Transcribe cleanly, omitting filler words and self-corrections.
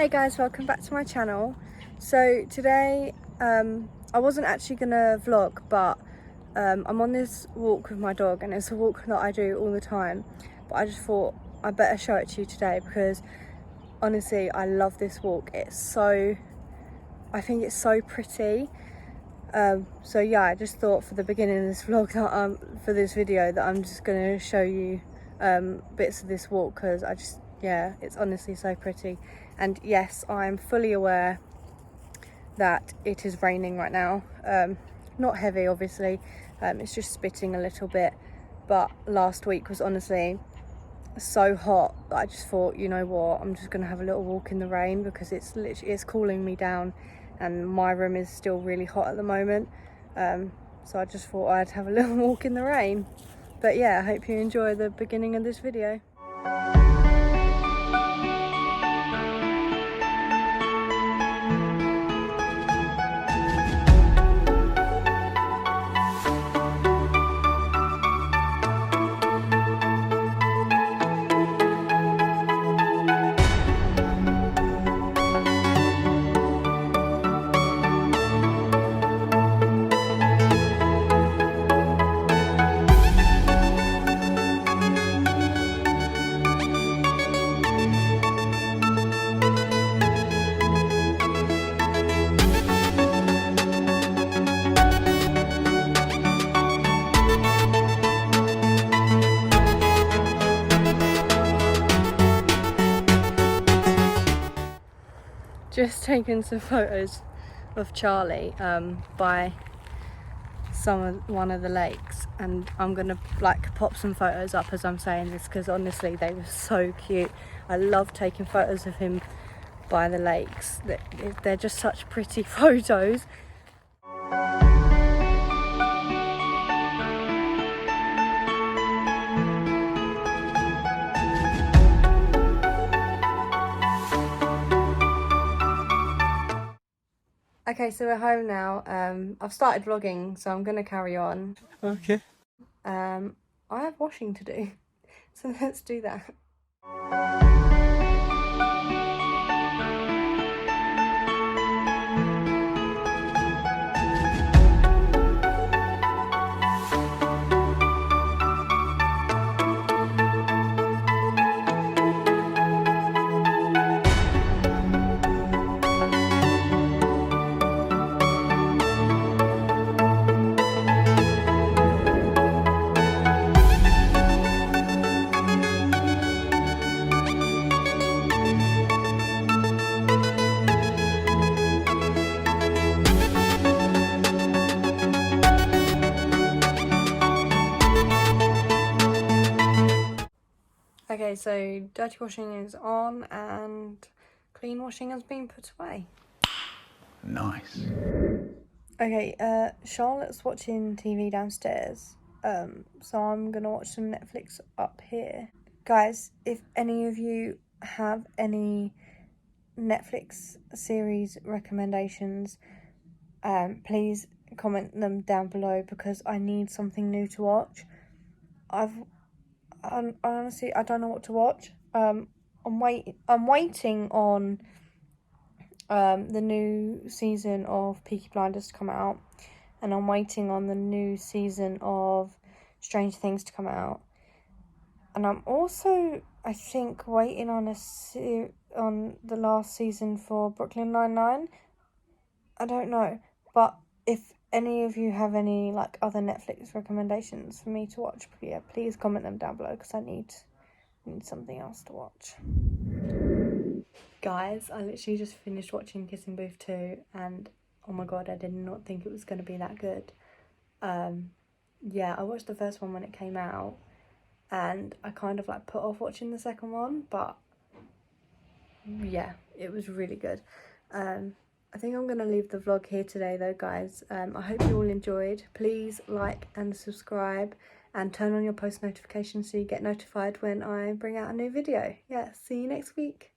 Hey guys, welcome back to my channel. So today I wasn't actually gonna vlog, but I'm on this walk with my dog, and it's a walk that I do all the time, but I just thought I better show it to you today because honestly I love this walk. I think it's so pretty. So yeah, I just thought for the beginning of this vlog that for this video that I'm just gonna show you bits of this walk because yeah, it's honestly so pretty. And yes, I'm fully aware that it is raining right now. Not heavy, obviously. It's just spitting a little bit. But last week was honestly so hot that I just thought, you know what, I'm just gonna have a little walk in the rain because it's cooling me down, and my room is still really hot at the moment. So I just thought I'd have a little walk in the rain. But yeah, I hope you enjoy the beginning of this video. Just taken some photos of Charlie by one of the lakes, and I'm gonna like pop some photos up as I'm saying this because honestly they were so cute. I love taking photos of him by the lakes. They're just such pretty photos. Okay, so we're home now. I've started vlogging, so I'm gonna carry on. Okay. I have washing to do, so let's do that. Okay, so dirty washing is on and clean washing has been put away. Nice. Okay, Charlotte's watching TV downstairs, so I'm gonna watch some Netflix up here. Guys, if any of you have any Netflix series recommendations, please comment them down below because I need something new to watch. Honestly, I don't know what to watch. I'm waiting on the new season of Peaky Blinders to come out, and I'm waiting on the new season of Stranger Things to come out, and I'm also, I think, waiting on on the last season for Brooklyn Nine-Nine. I don't know, but if any of you have any like other Netflix recommendations for me to watch, yeah, please comment them down below because I need something else to watch. Guys, I literally just finished watching Kissing Booth 2 and oh my god, I did not think it was going to be that good. Yeah, I watched the first one when it came out and I kind of like put off watching the second one, but yeah, it was really good. I think I'm going to leave the vlog here today though, guys. I hope you all enjoyed. Please like and subscribe and turn on your post notifications so you get notified when I bring out a new video. Yeah, see you next week.